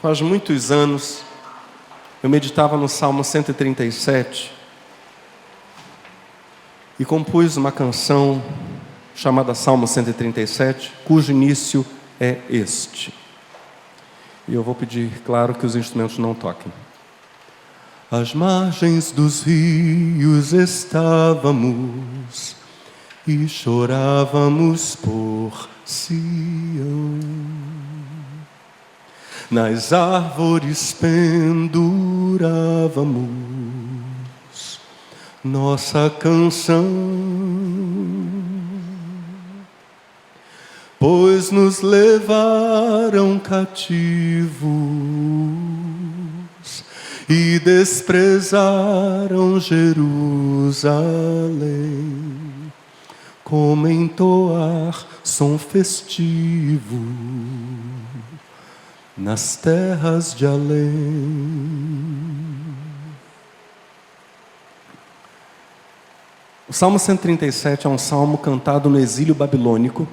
Faz muitos anos, eu meditava no Salmo 137 e compus uma canção chamada Salmo 137, cujo início é este. E eu vou pedir, claro, que os instrumentos não toquem. Às margens dos rios estávamos e chorávamos por Sião. Nas árvores pendurávamos nossa canção, pois nos levaram cativos e desprezaram Jerusalém. Como entoar som festivo nas terras de além. O Salmo 137 é um salmo cantado no exílio babilônico,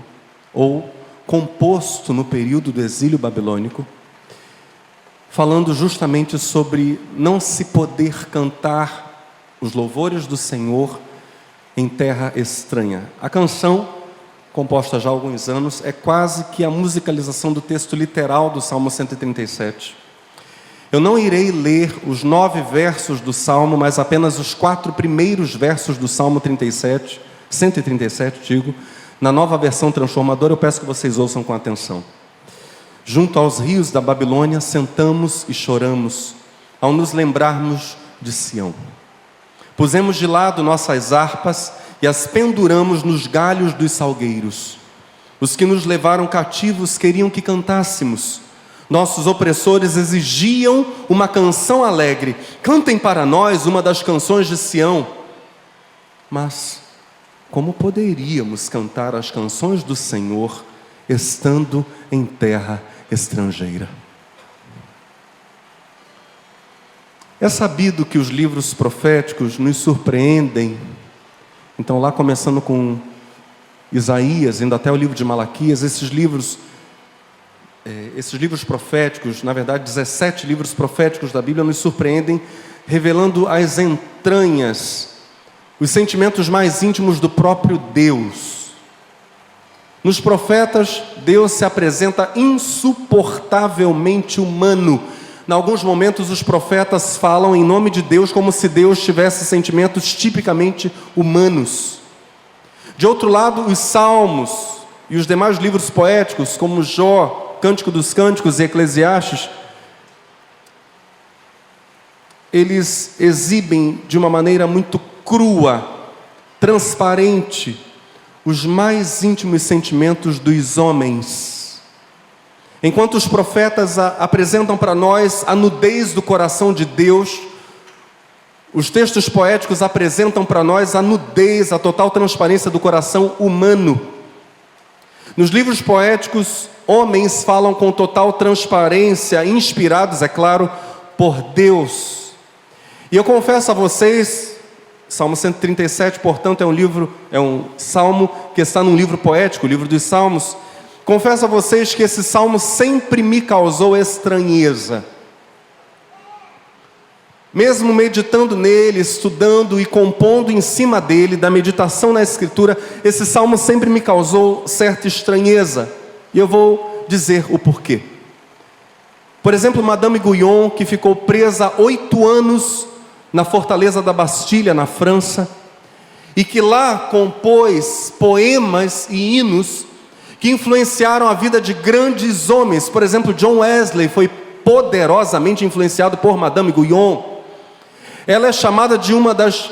ou composto no período do exílio babilônico, falando justamente sobre não se poder cantar os louvores do Senhor em terra estranha. A canção, composta já há alguns anos, é quase que a musicalização do texto literal do Salmo 137. Eu não irei ler os 9 versos do Salmo, mas apenas os 4 primeiros versos do Salmo 137, na nova versão transformadora. Eu peço que vocês ouçam com atenção. Junto aos rios da Babilônia, sentamos e choramos, ao nos lembrarmos de Sião. Pusemos de lado nossas harpas e as penduramos nos galhos dos salgueiros. Os que nos levaram cativos queriam que cantássemos. Nossos opressores exigiam uma canção alegre. Cantem para nós uma das canções de Sião. Mas como poderíamos cantar as canções do Senhor estando em terra estrangeira? É sabido que os livros proféticos nos surpreendem. Então, lá começando com Isaías, indo até o livro de Malaquias, esses livros proféticos, na verdade 17 livros proféticos da Bíblia, nos surpreendem, revelando as entranhas, os sentimentos mais íntimos do próprio Deus. Nos profetas, Deus se apresenta insuportavelmente humano. Em alguns momentos, os profetas falam em nome de Deus como se Deus tivesse sentimentos tipicamente humanos. De outro lado, os salmos e os demais livros poéticos, como Jó, Cântico dos Cânticos e Eclesiastes, eles exibem de uma maneira muito crua, transparente, os mais íntimos sentimentos dos homens. Enquanto os profetas apresentam para nós a nudez do coração de Deus, os textos poéticos apresentam para nós a nudez, a total transparência do coração humano. Nos livros poéticos, homens falam com total transparência, inspirados, é claro, por Deus. E eu confesso a vocês, Salmo 137, portanto, é um salmo que está num livro poético, o livro dos Salmos. Confesso a vocês que esse salmo sempre me causou estranheza. Mesmo meditando nele, estudando e compondo em cima dele, da meditação na Escritura, esse salmo sempre me causou certa estranheza. E eu vou dizer o porquê. Por exemplo, Madame Guyon, que ficou presa 8 anos na fortaleza da Bastilha, na França, e que lá compôs poemas e hinos que influenciaram a vida de grandes homens. Por exemplo, John Wesley foi poderosamente influenciado por Madame Guyon. Ela é chamada de uma das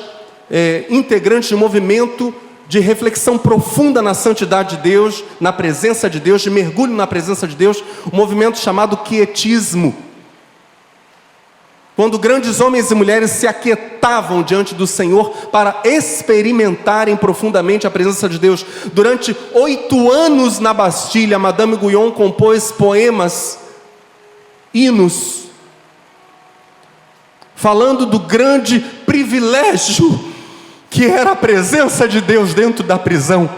integrantes de um movimento de reflexão profunda na santidade de Deus, na presença de Deus, de mergulho na presença de Deus, um movimento chamado quietismo. Quando grandes homens e mulheres se aquietavam diante do Senhor para experimentarem profundamente a presença de Deus. Durante 8 anos na Bastilha, Madame Guyon compôs poemas, hinos, falando do grande privilégio que era a presença de Deus dentro da prisão.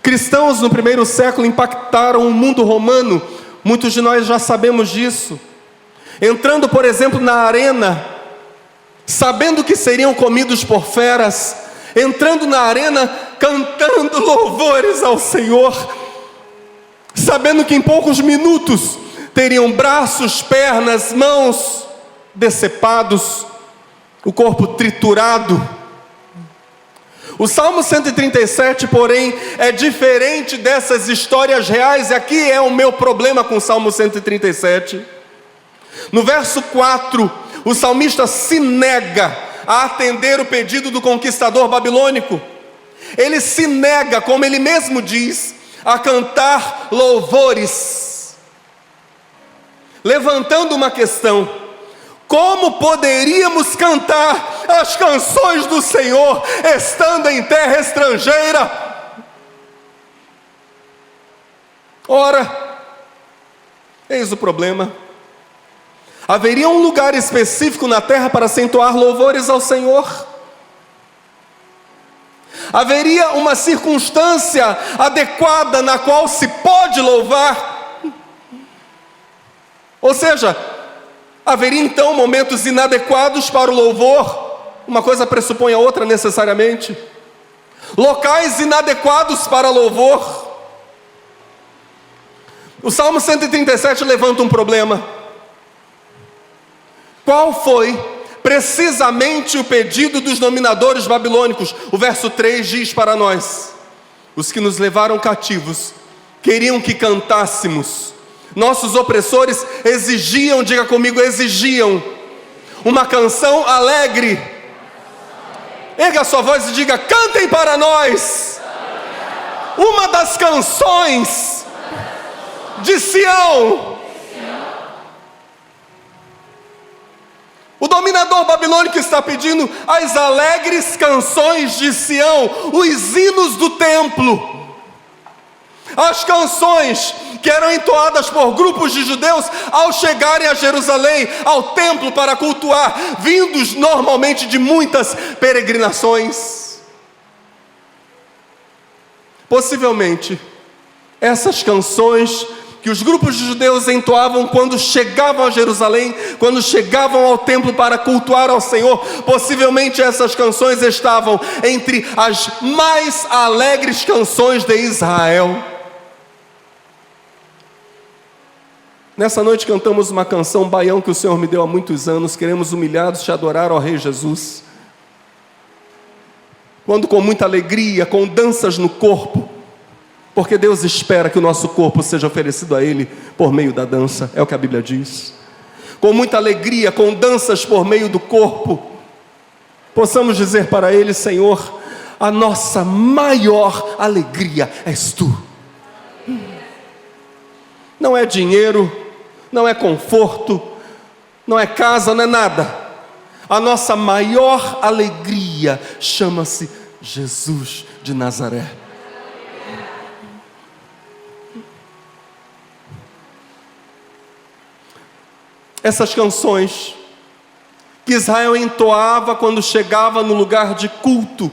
Cristãos no primeiro século impactaram o mundo romano, muitos de nós já sabemos disso. Entrando, por exemplo, na arena, sabendo que seriam comidos por feras, entrando na arena, cantando louvores ao Senhor, sabendo que em poucos minutos teriam braços, pernas, mãos decepados, o corpo triturado. O Salmo 137, porém, é diferente dessas histórias reais, e aqui é o meu problema com o Salmo 137. No verso 4, o salmista se nega a atender o pedido do conquistador babilônico. Ele se nega, como ele mesmo diz, a cantar louvores, levantando uma questão: como poderíamos cantar as canções do Senhor estando em terra estrangeira? Ora, eis o problema. Haveria um lugar específico na terra para se entoar louvores ao Senhor? Haveria uma circunstância adequada na qual se pode louvar? Ou seja, haveria então momentos inadequados para o louvor? Uma coisa pressupõe a outra necessariamente. Locais inadequados para louvor? O Salmo 137 levanta um problema. Qual foi precisamente o pedido dos dominadores babilônicos? O verso 3 diz para nós: os que nos levaram cativos queriam que cantássemos. Nossos opressores exigiam, diga comigo, exigiam uma canção alegre. Erga a sua voz e diga: cantem para nós uma das canções de Sião. O dominador babilônico está pedindo as alegres canções de Sião, os hinos do templo. As canções que eram entoadas por grupos de judeus ao chegarem a Jerusalém, ao templo para cultuar, vindos normalmente de muitas peregrinações. Possivelmente, essas canções que os grupos de judeus entoavam quando chegavam a Jerusalém, quando chegavam ao templo para cultuar ao Senhor, possivelmente essas canções estavam entre as mais alegres canções de Israel. Nessa noite cantamos uma canção, baião, que o Senhor me deu há muitos anos. Queremos humilhados te adorar, ó Rei Jesus. Quando com muita alegria, com danças no corpo, porque Deus espera que o nosso corpo seja oferecido a Ele por meio da dança, é o que a Bíblia diz. Com muita alegria, com danças por meio do corpo, possamos dizer para Ele: Senhor, a nossa maior alegria és Tu. Não é dinheiro, não é conforto, não é casa, não é nada. A nossa maior alegria chama-se Jesus de Nazaré. Essas canções que Israel entoava quando chegava no lugar de culto,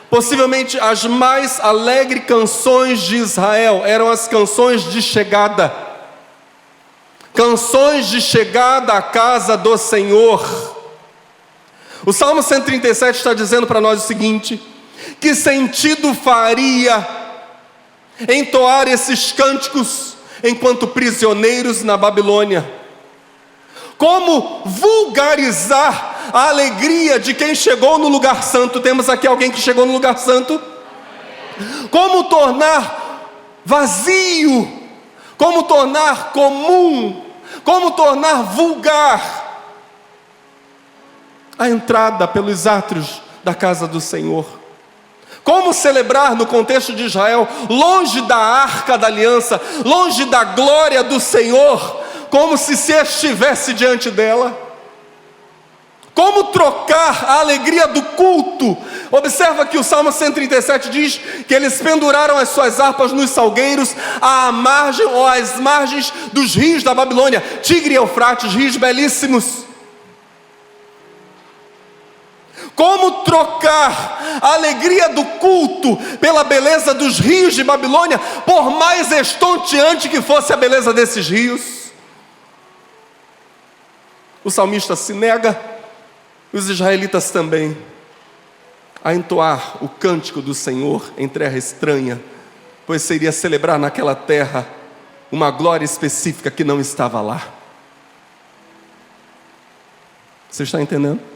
possivelmente as mais alegres canções de Israel, eram as canções de chegada. Canções de chegada à casa do Senhor. O Salmo 137 está dizendo para nós o seguinte: que sentido faria entoar esses cânticos enquanto prisioneiros na Babilônia? Como vulgarizar a alegria de quem chegou no lugar santo? Temos aqui alguém que chegou no lugar santo? Como tornar vazio, como tornar comum, como tornar vulgar a entrada pelos átrios da casa do Senhor? Como celebrar no contexto de Israel, longe da arca da aliança, longe da glória do Senhor, como se estivesse diante dela? Como trocar a alegria do culto? Observa que o Salmo 137 diz que eles penduraram as suas harpas nos salgueiros à margem ou às margens dos rios da Babilônia, Tigre e Eufrates, rios belíssimos. como trocar a alegria do culto pela beleza dos rios de Babilônia, por mais estonteante que fosse a beleza desses rios. O salmista se nega, os israelitas também, a entoar o cântico do Senhor em terra estranha, pois seria celebrar naquela terra uma glória específica que não estava lá. Você está entendendo?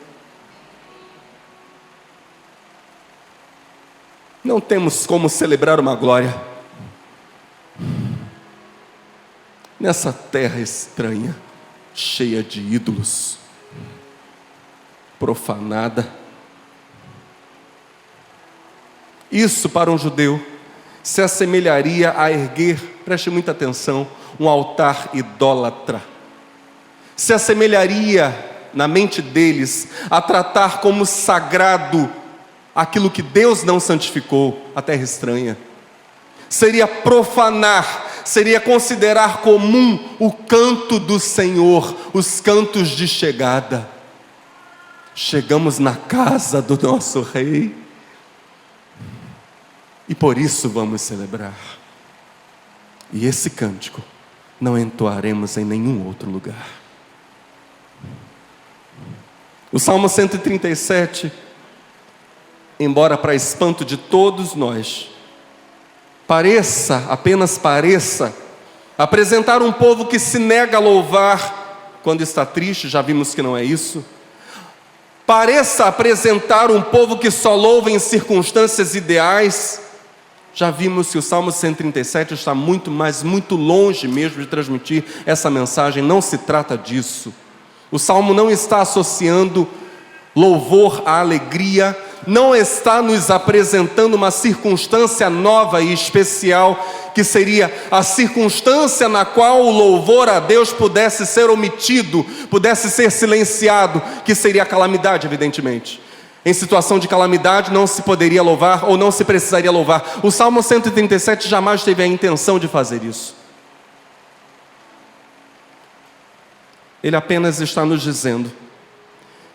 Não temos como celebrar uma glória nessa terra estranha, cheia de ídolos, profanada. Isso para um judeu se assemelharia a erguer, preste muita atenção, um altar idólatra. Se assemelharia na mente deles a tratar como sagrado aquilo que Deus não santificou, a terra estranha. Seria profanar, seria considerar comum o canto do Senhor, os cantos de chegada. Chegamos na casa do nosso Rei e por isso vamos celebrar. E esse cântico não entoaremos em nenhum outro lugar. O Salmo 137, embora para espanto de todos nós, apenas pareça, apresentar um povo que se nega a louvar quando está triste, já vimos que não é isso. Pareça apresentar um povo que só louva em circunstâncias ideais, já vimos que o Salmo 137 está muito longe mesmo de transmitir essa mensagem. Não se trata disso. O Salmo não está associando louvor à alegria, não está nos apresentando uma circunstância nova e especial, que seria a circunstância na qual o louvor a Deus pudesse ser omitido, pudesse ser silenciado, que seria a calamidade, evidentemente. Em situação de calamidade não se poderia louvar ou não se precisaria louvar. O Salmo 137 jamais teve a intenção de fazer isso. Ele apenas está nos dizendo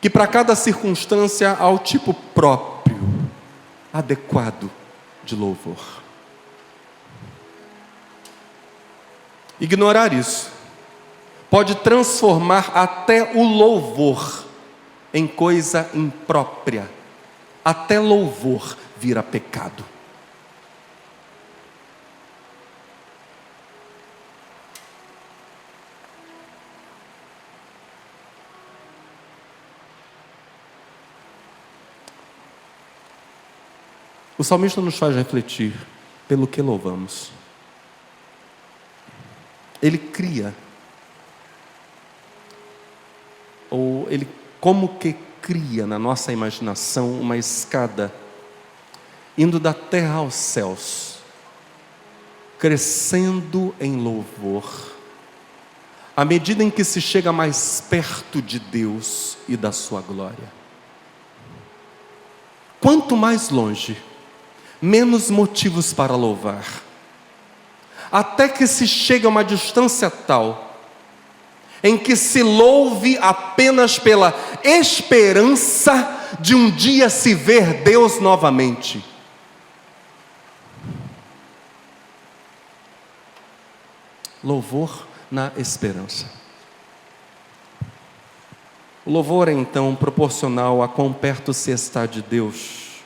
que para cada circunstância há o tipo próprio, adequado de louvor. Ignorar isso pode transformar até o louvor em coisa imprópria. Até louvor vira pecado. O salmista nos faz refletir pelo que louvamos. Ele cria, ou ele como que cria na nossa imaginação uma escada, indo da terra aos céus, crescendo em louvor, à medida em que se chega mais perto de Deus e da sua glória. Quanto mais longe, menos motivos para louvar, até que se chega a uma distância tal, em que se louve apenas pela esperança de um dia se ver Deus novamente. Louvor na esperança. O louvor é então proporcional a quão perto se está de Deus,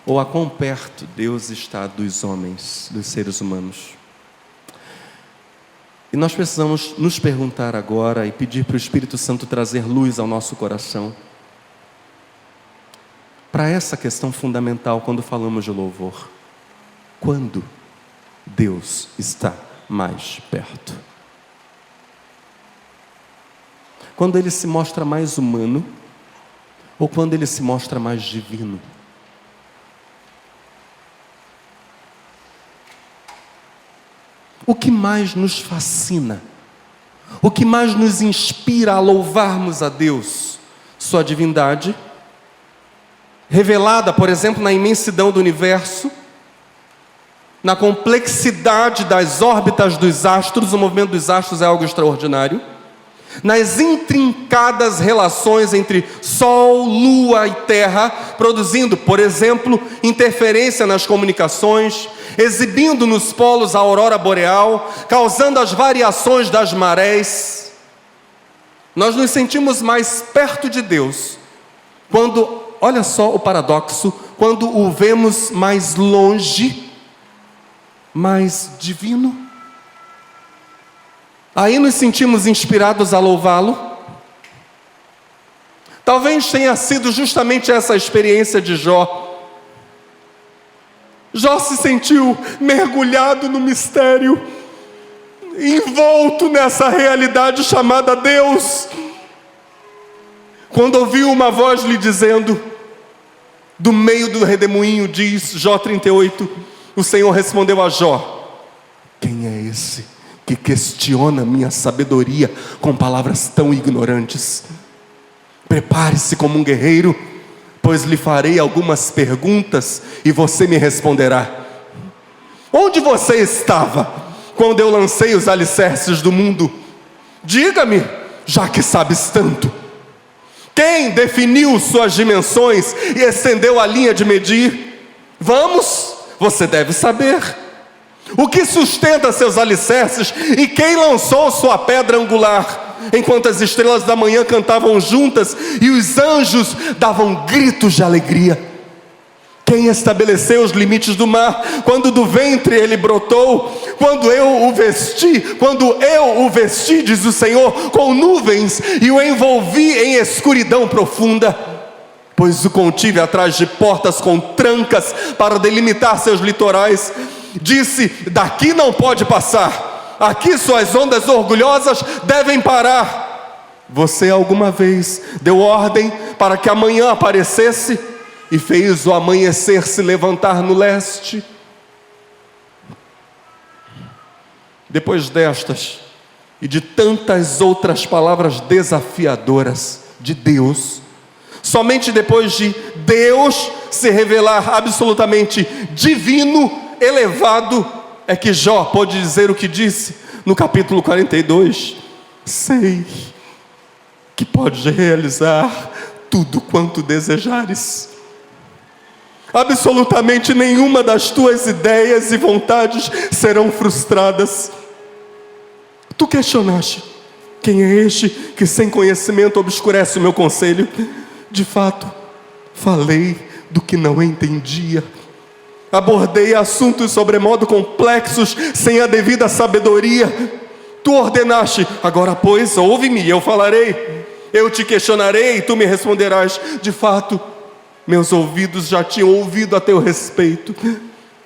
ou a quão perto Deus está dos homens, dos seres humanos. E nós precisamos nos perguntar agora e pedir para o Espírito Santo trazer luz ao nosso coração para essa questão fundamental quando falamos de louvor. Quando Deus está mais perto? Quando Ele se mostra mais humano ou quando Ele se mostra mais divino? O que mais nos fascina? O que mais nos inspira a louvarmos a Deus? Sua divindade, revelada, por exemplo, na imensidão do universo, na complexidade das órbitas dos astros. O movimento dos astros é algo extraordinário. nas intrincadas relações entre Sol, Lua e Terra, produzindo, por exemplo, interferência nas comunicações, exibindo nos polos a aurora boreal, causando as variações das marés. Nós nos sentimos mais perto de Deus quando, olha só o paradoxo, quando o vemos mais longe, mais divino. Aí nos sentimos inspirados a louvá-lo. Talvez tenha sido justamente essa a experiência de Jó. Jó se sentiu mergulhado no mistério, envolto nessa realidade chamada Deus, quando ouviu uma voz lhe dizendo, do meio do redemoinho, diz Jó 38, o Senhor respondeu a Jó: quem é esse que questiona minha sabedoria com palavras tão ignorantes? Prepare-se como um guerreiro, pois lhe farei algumas perguntas e você me responderá. Onde você estava quando eu lancei os alicerces do mundo? Diga-me, já que sabes tanto. Quem definiu suas dimensões e estendeu a linha de medir? Vamos, você deve saber. O que sustenta seus alicerces e quem lançou sua pedra angular? Enquanto as estrelas da manhã cantavam juntas e os anjos davam gritos de alegria. Quem estabeleceu os limites do mar? Quando do ventre ele brotou, quando eu o vesti, diz o Senhor, com nuvens e o envolvi em escuridão profunda. Pois o contive atrás de portas com trancas para delimitar seus litorais. Disse, daqui não pode passar, aqui suas ondas orgulhosas devem parar. Você alguma vez deu ordem para que amanhã aparecesse e fez o amanhecer se levantar no leste? Depois destas e de tantas outras palavras desafiadoras de Deus, somente depois de Deus se revelar absolutamente divino, elevado, é que Jó pôde dizer o que disse no capítulo 42: sei que podes realizar tudo quanto desejares. Absolutamente nenhuma das tuas ideias e vontades serão frustradas. Tu questionaste, quem é este que sem conhecimento obscurece o meu conselho? De fato, falei do que não entendia. Abordei assuntos sobremodo complexos sem a devida sabedoria. Tu ordenaste, agora pois, ouve-me e eu falarei. Eu te questionarei e tu me responderás. De fato, meus ouvidos já tinham ouvido a teu respeito,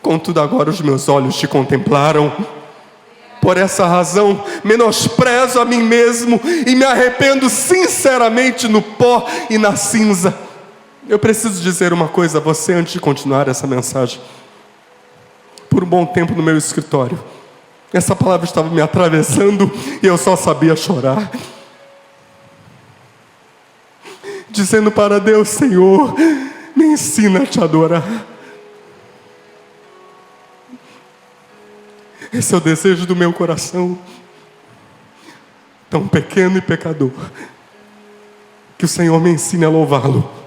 contudo agora os meus olhos te contemplaram. Por essa razão, menosprezo a mim mesmo e me arrependo sinceramente no pó e na cinza. Eu preciso dizer uma coisa a você antes de continuar essa mensagem. Por um bom tempo no meu escritório, essa palavra estava me atravessando e eu só sabia chorar, dizendo para Deus: Senhor, me ensina a te adorar. Esse é o desejo do meu coração, tão pequeno e pecador, que o Senhor me ensine a louvá-lo.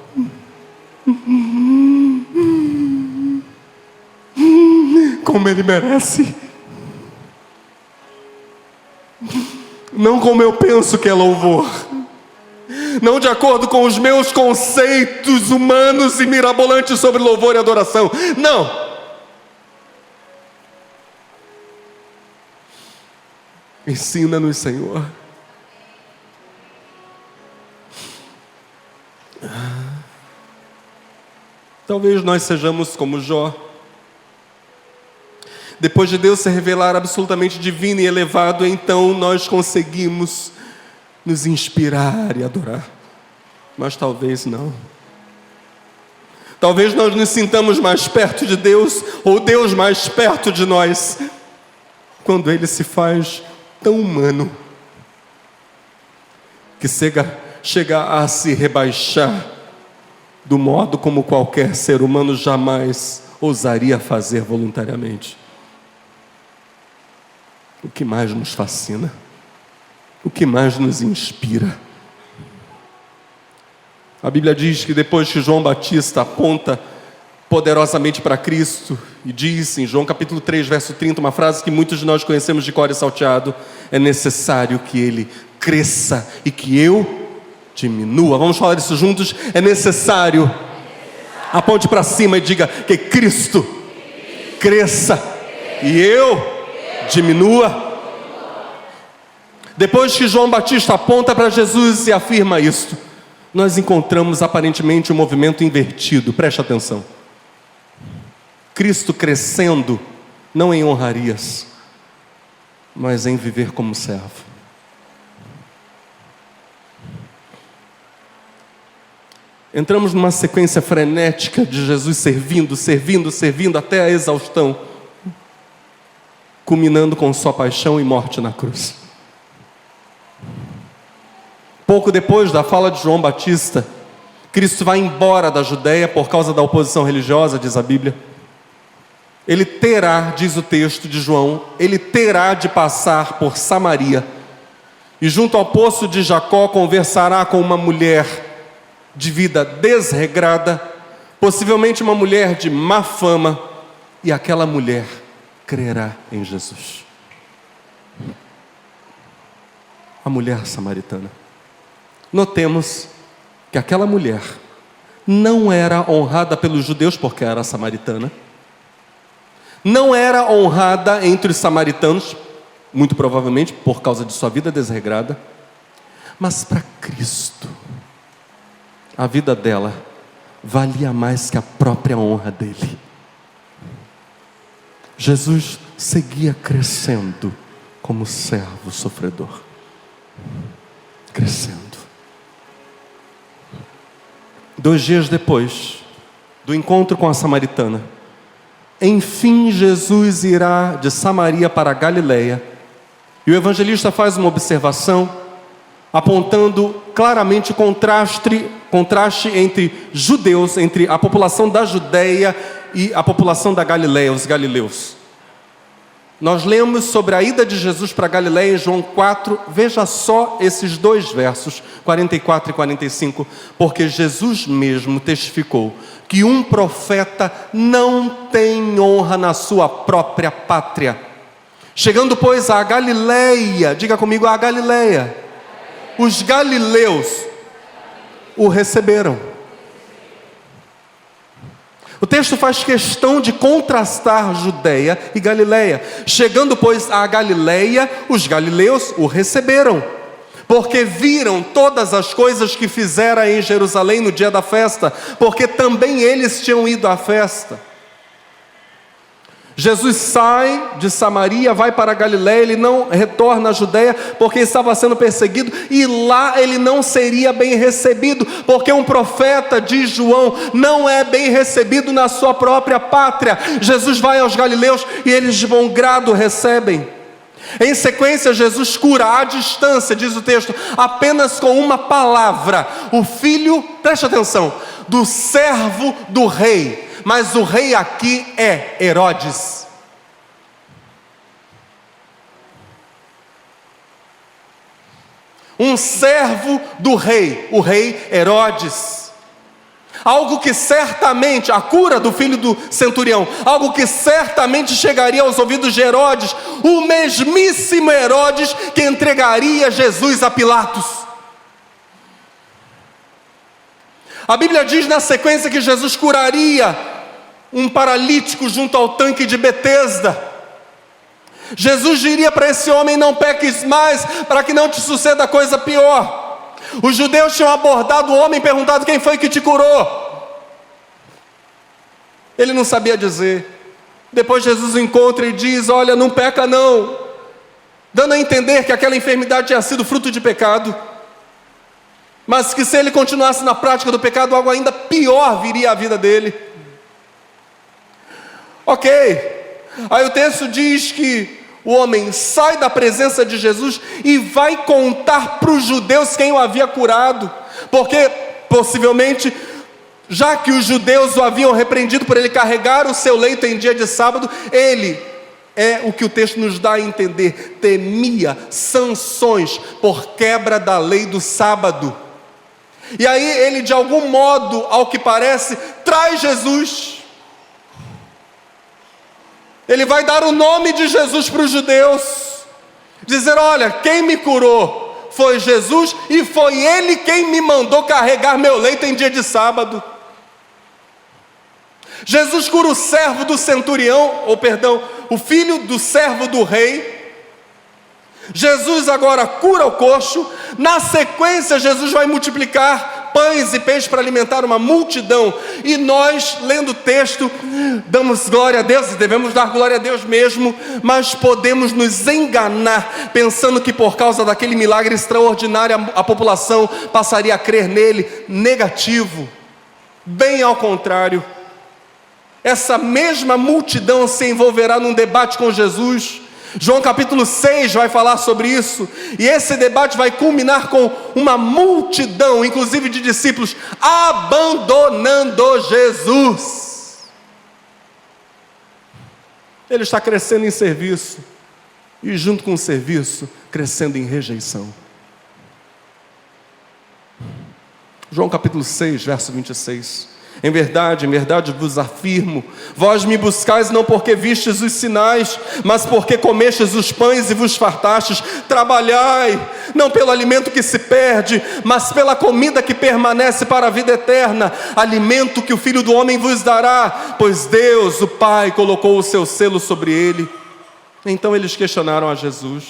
Como Ele merece. Não como eu penso que é louvor, não de acordo com os meus conceitos humanos e mirabolantes sobre louvor e adoração. Não. Ensina-nos, Senhor. Talvez nós sejamos como Jó. Depois de Deus se revelar absolutamente divino e elevado, então nós conseguimos nos inspirar e adorar. Mas talvez não. Talvez nós nos sintamos mais perto de Deus, ou Deus mais perto de nós, quando Ele se faz tão humano, que chega a se rebaixar do modo como qualquer ser humano jamais ousaria fazer voluntariamente. O que mais nos fascina o que mais nos inspira? A Bíblia diz que depois que João Batista aponta poderosamente para Cristo e diz em João capítulo 3, verso 30, uma frase que muitos de nós conhecemos de cor e salteado: é necessário que ele cresça e que eu diminua. Vamos falar isso juntos? É necessário. Aponte para cima e diga que Cristo cresça e eu diminua. Depois que João Batista aponta para Jesus e afirma isto, nós encontramos aparentemente um movimento invertido. Preste atenção. Cristo crescendo, não em honrarias, mas em viver como servo. Entramos numa sequência frenética de Jesus servindo até a exaustão, culminando com sua paixão e morte na cruz. Pouco depois da fala de João Batista, Cristo vai embora da Judeia por causa da oposição religiosa, diz a Bíblia. Ele terá, diz o texto de João, ele terá de passar por Samaria. E junto ao poço de Jacó conversará com uma mulher de vida desregrada, possivelmente uma mulher de má fama, e aquela mulher crerá em Jesus. A mulher samaritana. Notemos que aquela mulher não era honrada pelos judeus porque era samaritana, não era honrada entre os samaritanos, muito provavelmente por causa de sua vida desregrada, mas para Cristo, a vida dela valia mais que a própria honra dele. Jesus seguia crescendo como servo sofredor. Crescendo. 2 dias depois do encontro com a samaritana, enfim Jesus irá de Samaria para a Galileia. E o evangelista faz uma observação, apontando claramente o contraste entre judeus, entre a população da Judeia e a população da Galileia, os galileus. Nós lemos sobre a ida de Jesus para a Galileia em João 4, veja só esses 2 versos, 44 e 45, porque Jesus mesmo testificou que um profeta não tem honra na sua própria pátria. Chegando, pois, à Galileia, diga comigo, a Galileia, os galileus o receberam. O texto faz questão de contrastar Judeia e Galileia. Chegando, pois, à Galileia, os galileus o receberam, porque viram todas as coisas que fizera em Jerusalém no dia da festa, porque também eles tinham ido à festa. Jesus sai de Samaria, vai para a Galileia, ele não retorna à Judeia, porque estava sendo perseguido, e lá ele não seria bem recebido, porque um profeta, diz João, não é bem recebido na sua própria pátria. Jesus vai aos galileus, e eles de bom grado recebem. Em sequência, Jesus cura à distância, diz o texto, apenas com uma palavra, o filho, preste atenção, do servo do rei. Mas o rei aqui é Herodes. Um servo do rei, o rei Herodes. Algo que certamente, a cura do filho do centurião, algo que certamente chegaria aos ouvidos de Herodes, o mesmíssimo Herodes que entregaria Jesus a Pilatos. A Bíblia diz na sequência que Jesus curaria um paralítico junto ao tanque de Betesda. Jesus diria para esse homem: não peques mais, para que não te suceda coisa pior. Os judeus tinham abordado o homem e perguntado: quem foi que te curou? Ele não sabia dizer. Depois Jesus o encontra e diz: olha, não peca não, dando a entender que aquela enfermidade tinha sido fruto de pecado, mas que se ele continuasse na prática do pecado, algo ainda pior viria à vida dele. Ok, aí o texto diz que o homem sai da presença de Jesus e vai contar para os judeus quem o havia curado, porque possivelmente, já que os judeus o haviam repreendido por ele carregar o seu leito em dia de sábado, ele É o que o texto nos dá a entender. Temia sanções por quebra da lei do sábado. E aí ele, de algum modo, ao que parece, traz Jesus. Ele vai dar o nome de Jesus para os judeus. Dizer, olha, quem me curou foi Jesus e foi Ele quem me mandou carregar meu leito em dia de sábado. Jesus cura o servo do centurião, o filho do servo do rei. Jesus agora cura o coxo. Na sequência, Jesus vai multiplicar pães e peixes para alimentar uma multidão. E nós, lendo o texto, damos glória a Deus, e devemos dar glória a Deus mesmo, mas podemos nos enganar, pensando que por causa daquele milagre extraordinário, a população passaria a crer nele. Negativo. Bem ao contrário. Essa mesma multidão se envolverá num debate com Jesus. João capítulo 6 vai falar sobre isso. E esse debate vai culminar com uma multidão, inclusive de discípulos, abandonando Jesus. Ele está crescendo em serviço. E junto com o serviço, crescendo em rejeição. João capítulo 6, verso 26. Em verdade vos afirmo, vós me buscais não porque vistes os sinais, mas porque comestes os pães e vos fartastes. Trabalhai, não pelo alimento que se perde, mas pela comida que permanece para a vida eterna, alimento que o Filho do Homem vos dará, pois Deus, o Pai, colocou o seu selo sobre ele. Então eles questionaram a Jesus: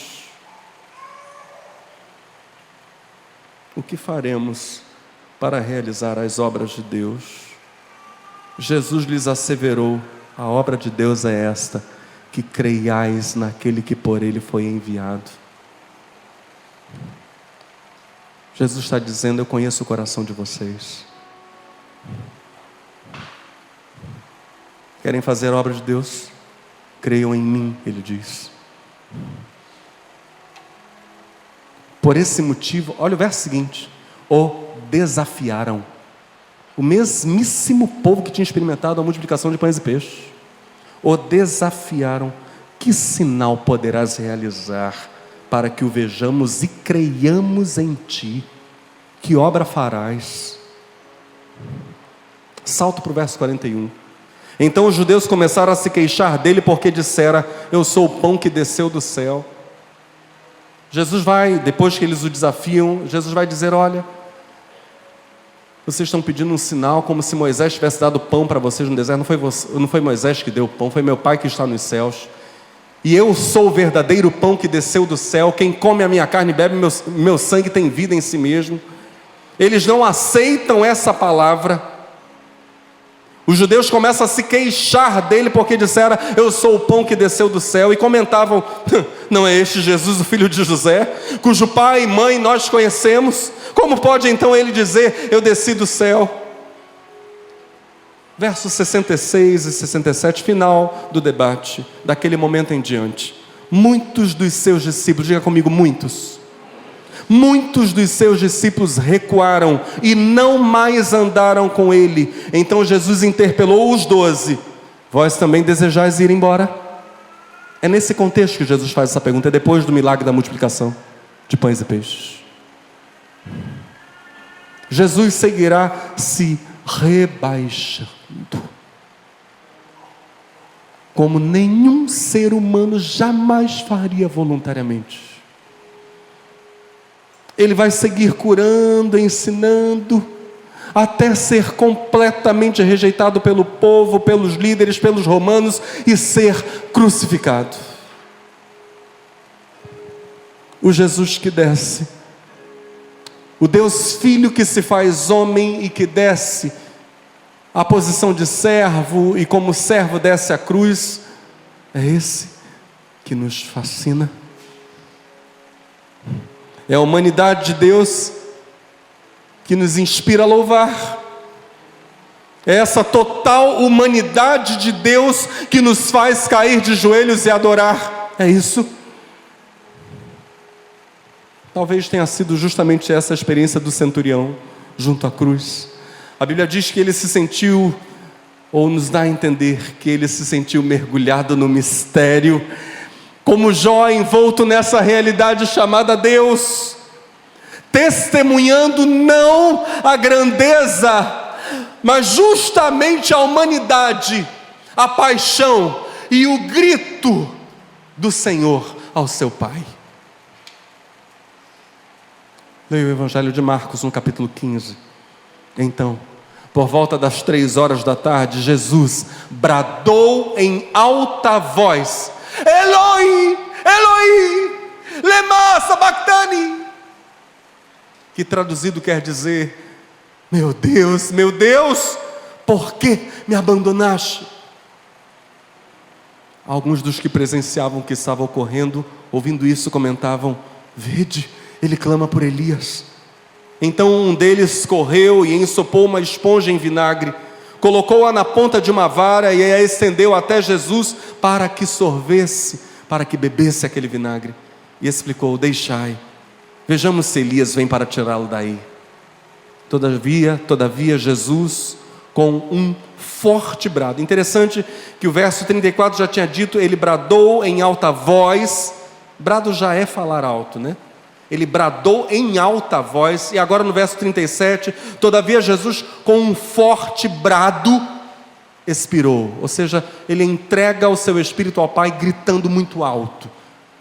o que faremos para realizar as obras de Deus? Jesus lhes asseverou: a obra de Deus é esta, que creiais naquele que por ele foi enviado. Jesus está dizendo: eu conheço o coração de vocês. Querem fazer a obra de Deus? Creiam em mim, ele diz. Por esse motivo, olha o verso seguinte: o desafiaram. O mesmíssimo povo que tinha experimentado a multiplicação de pães e peixes. O desafiaram: que sinal poderás realizar para que o vejamos e creiamos em ti? Que obra farás? Salto para o verso 41. Então os judeus começaram a se queixar dele porque dissera: eu sou o pão que desceu do céu. Jesus vai, depois que eles o desafiam, Jesus vai dizer: olha, vocês estão pedindo um sinal como se Moisés tivesse dado pão para vocês no deserto. Não foi Moisés que deu o pão, foi meu Pai que está nos céus. E eu sou o verdadeiro pão que desceu do céu. Quem come a minha carne e bebe meu sangue tem vida em si mesmo. Eles não aceitam essa palavra. Os judeus começam a se queixar dele porque disseram: eu sou o pão que desceu do céu. E comentavam: não é este Jesus, o filho de José, cujo pai e mãe nós conhecemos? Como pode então ele dizer: eu desci do céu? Versos 66 e 67, final do debate. Daquele momento em diante, muitos dos seus discípulos, diga comigo, muitos dos seus discípulos recuaram e não mais andaram com ele. Então Jesus interpelou os 12: vós também desejais ir embora? É nesse contexto que Jesus faz essa pergunta, é depois do milagre da multiplicação de pães e peixes. Jesus seguirá se rebaixando, como nenhum ser humano jamais faria voluntariamente. Ele vai seguir curando, ensinando, até ser completamente rejeitado pelo povo, pelos líderes, pelos romanos, e ser crucificado. O Jesus que desce, o Deus Filho que se faz homem e que desce a posição de servo, e como servo desce a cruz, é esse que nos fascina. É a humanidade de Deus que nos inspira a louvar. É essa total humanidade de Deus que nos faz cair de joelhos e adorar. É isso. Talvez tenha sido justamente essa a experiência do centurião junto à cruz. A Bíblia diz que ele se sentiu ou nos dá a entender que ele se sentiu mergulhado no mistério, como Jó envolto nessa realidade chamada Deus, testemunhando não a grandeza, mas justamente a humanidade, a paixão e o grito do Senhor ao seu Pai. Leia o Evangelho de Marcos no capítulo 15. Então, por volta das 3 da tarde, Jesus bradou em alta voz: Eloi, Eloi, lema sabachthani, que traduzido quer dizer: meu Deus, por que me abandonaste? Alguns dos que presenciavam o que estava ocorrendo, ouvindo isso, comentavam: vede, ele clama por Elias. Então um deles correu e ensopou uma esponja em vinagre, colocou-a na ponta de uma vara e a estendeu até Jesus para que sorvesse, para que bebesse aquele vinagre. E explicou: deixai, vejamos se Elias vem para tirá-lo daí. Todavia Jesus, com um forte brado. Interessante que o verso 34 já tinha dito: ele bradou em alta voz. Brado já é falar alto, né? Ele bradou em alta voz. E agora no verso 37, todavia Jesus, com um forte brado, expirou. Ou seja, ele entrega o seu espírito ao Pai, gritando muito alto: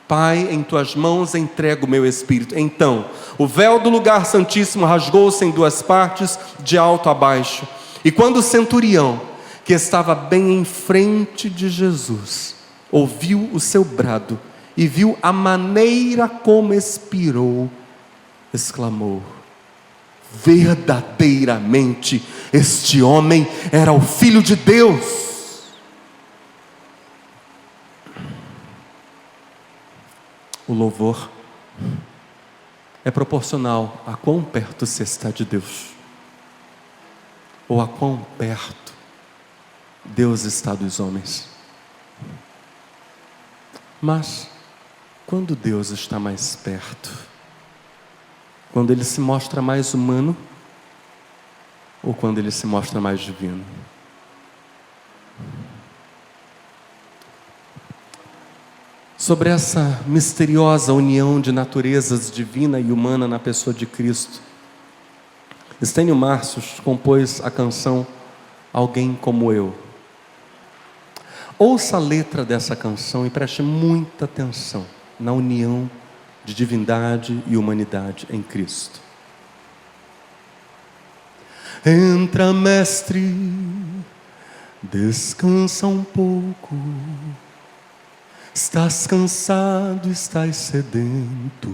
Pai, em tuas mãos entrego o meu espírito. Então, o véu do lugar santíssimo rasgou-se em 2 partes, de alto a baixo. E quando o centurião, que estava bem em frente de Jesus, ouviu o seu brado e viu a maneira como expirou, exclamou: verdadeiramente este homem era o Filho de Deus. O louvor é proporcional a quão perto se está de Deus, ou a quão perto Deus está dos homens. Mas quando Deus está mais perto, quando Ele se mostra mais humano, ou quando Ele se mostra mais divino? Sobre essa misteriosa união de naturezas divina e humana na pessoa de Cristo, Estênio Marços compôs a canção Alguém Como Eu. Ouça a letra dessa canção e preste muita atenção na união de divindade e humanidade em Cristo. Entra, mestre, descansa um pouco. Estás cansado, estás sedento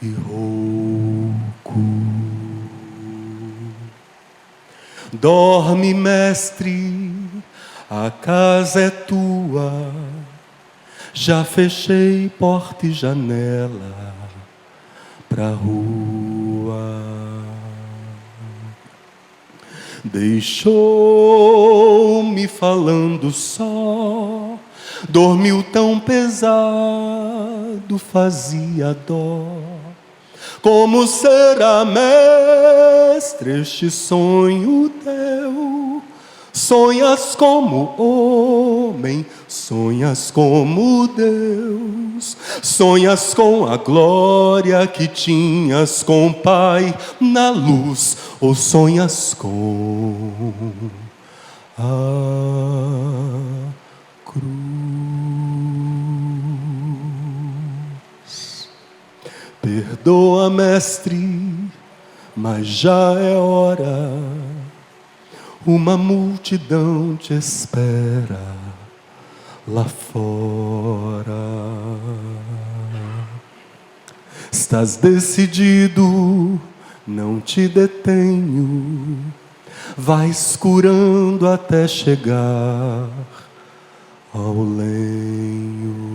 e rouco. Dorme, mestre, a casa é tua. Já fechei porta e janela pra rua. Deixou-me falando só. Dormiu tão pesado, fazia dó. Como será, mestre, este sonho teu? Sonhas como homem, sonhas como Deus. Sonhas com a glória que tinhas com o Pai na luz, ou sonhas com a cruz. Perdoa, mestre, mas já é hora. Uma multidão te espera lá fora. Estás decidido, não te detenho. Vais curando até chegar ao lenho.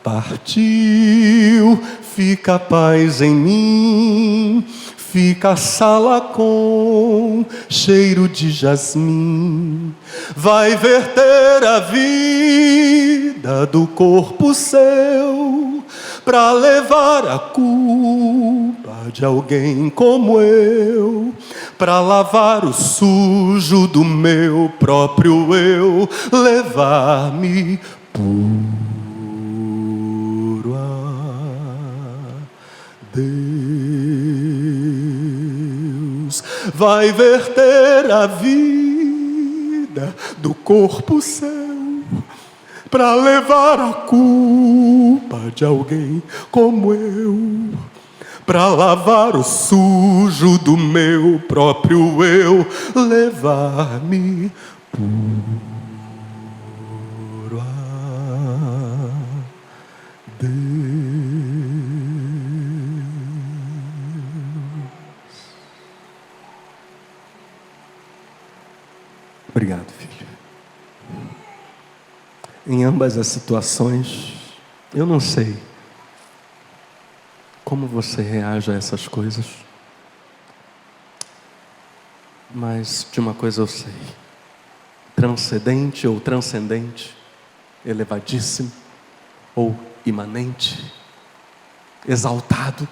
Partiu, fica a paz em mim. Fica a sala com cheiro de jasmim, vai verter a vida do corpo seu, pra levar a culpa de alguém como eu, pra lavar o sujo do meu próprio eu, levar-me puro a Deus. Vai verter a vida do corpo seu, para levar a culpa de alguém como eu, para lavar o sujo do meu próprio eu, levar-me puro a Deus. Obrigado, filho. Em ambas as situações, eu não sei como você reage a essas coisas, mas de uma coisa eu sei: transcendente ou transcendente, elevadíssimo ou imanente, exaltado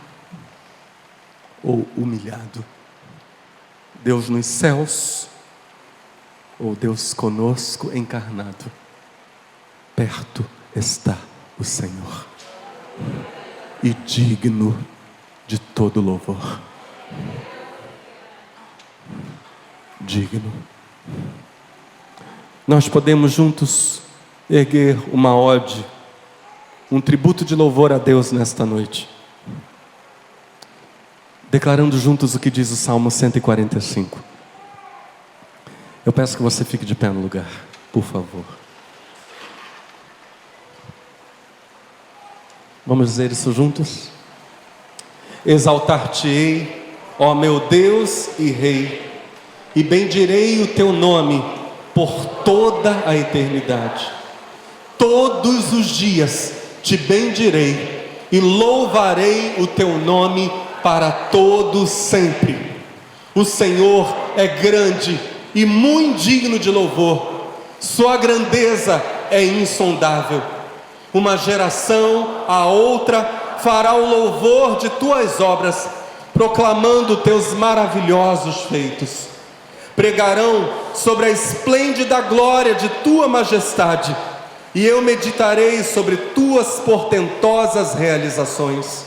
ou humilhado, Deus nos céus ou Deus conosco encarnado, perto está o Senhor, e digno de todo louvor. Digno. Nós podemos juntos erguer uma ode, um tributo de louvor a Deus nesta noite, declarando juntos o que diz o Salmo 145. Eu peço que você fique de pé no lugar, por favor. Vamos dizer isso juntos? Exaltar-te-ei, ó meu Deus e Rei, e bendirei o teu nome por toda a eternidade. Todos os dias te bendirei e louvarei o teu nome para todo sempre. O Senhor é grande e muito digno de louvor, sua grandeza é insondável. Uma geração a outra fará o louvor de tuas obras, proclamando teus maravilhosos feitos. Pregarão sobre a esplêndida glória de tua majestade, e eu meditarei sobre tuas portentosas realizações.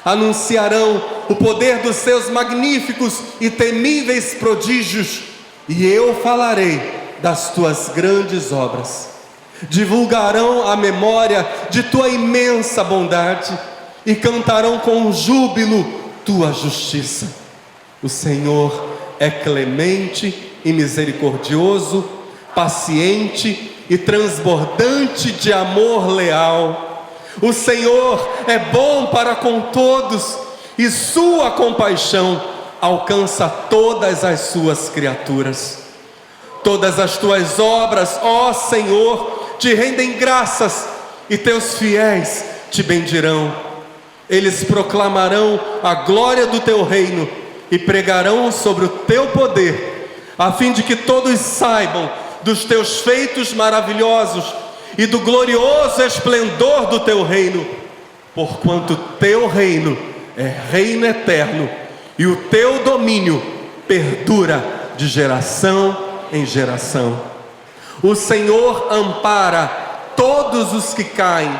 Anunciarão o poder dos seus magníficos e temíveis prodígios, e eu falarei das tuas grandes obras. Divulgarão a memória de tua imensa bondade e cantarão com júbilo tua justiça. O Senhor é clemente e misericordioso, paciente e transbordante de amor leal. O Senhor é bom para com todos, e sua compaixão alcança todas as suas criaturas. Todas as tuas obras, ó Senhor, te rendem graças, e teus fiéis te bendirão. Eles proclamarão a glória do teu reino e pregarão sobre o teu poder, a fim de que todos saibam dos teus feitos maravilhosos e do glorioso esplendor do teu reino, porquanto teu reino é reino eterno e o teu domínio perdura de geração em geração. O Senhor ampara todos os que caem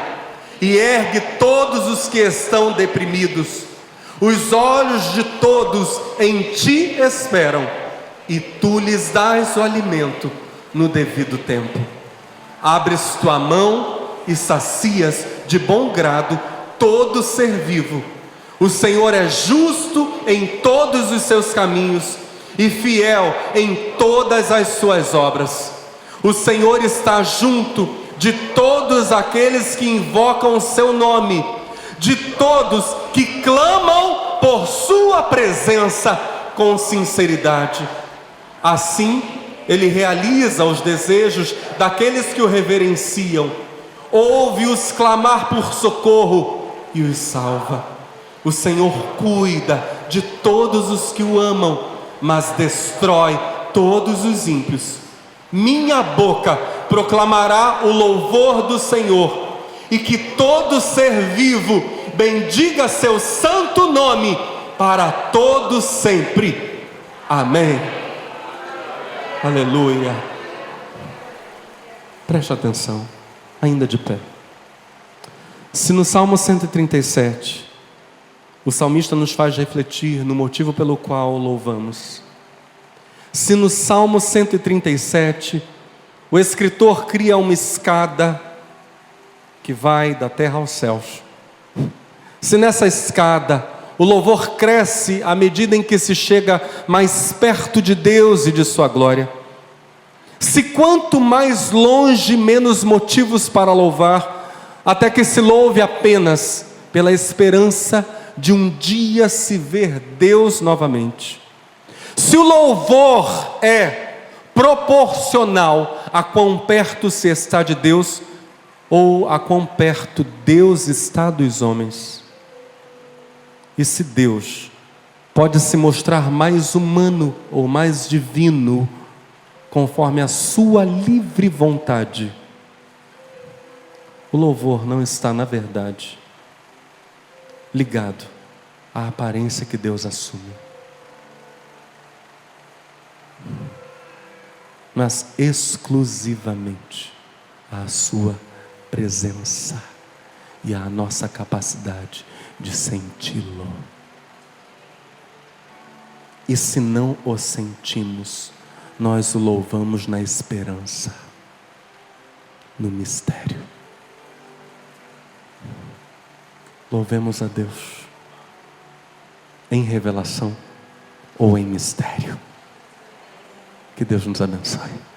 e ergue todos os que estão deprimidos. Os olhos de todos em ti esperam, e tu lhes dás o alimento no devido tempo. Abres tua mão e sacias de bom grado todo ser vivo. O Senhor é justo em todos os seus caminhos e fiel em todas as suas obras. O Senhor está junto de todos aqueles que invocam o seu nome, de todos que clamam por sua presença com sinceridade. Assim, ele realiza os desejos daqueles que o reverenciam, ouve-os clamar por socorro e os salva. O Senhor cuida de todos os que o amam, mas destrói todos os ímpios. Minha boca proclamará o louvor do Senhor, e que todo ser vivo bendiga seu santo nome para todo sempre. Amém. Aleluia. Preste atenção, ainda de pé. Se no Salmo 137, o salmista nos faz refletir no motivo pelo qual o louvamos. Se no Salmo 137, o escritor cria uma escada que vai da terra aos céus. Se nessa escada o louvor cresce à medida em que se chega mais perto de Deus e de sua glória. Se quanto mais longe, menos motivos para louvar, até que se louve apenas pela esperança de um dia se ver Deus novamente. Se o louvor é proporcional a quão perto se está de Deus, ou a quão perto Deus está dos homens. E se Deus pode se mostrar mais humano ou mais divino, conforme a sua livre vontade, o louvor não está, na verdade, ligado à aparência que Deus assume, mas exclusivamente à sua presença e à nossa capacidade de senti-lo. E se não o sentimos, nós o louvamos na esperança, no mistério. Louvemos a Deus em revelação ou em mistério. Que Deus nos abençoe.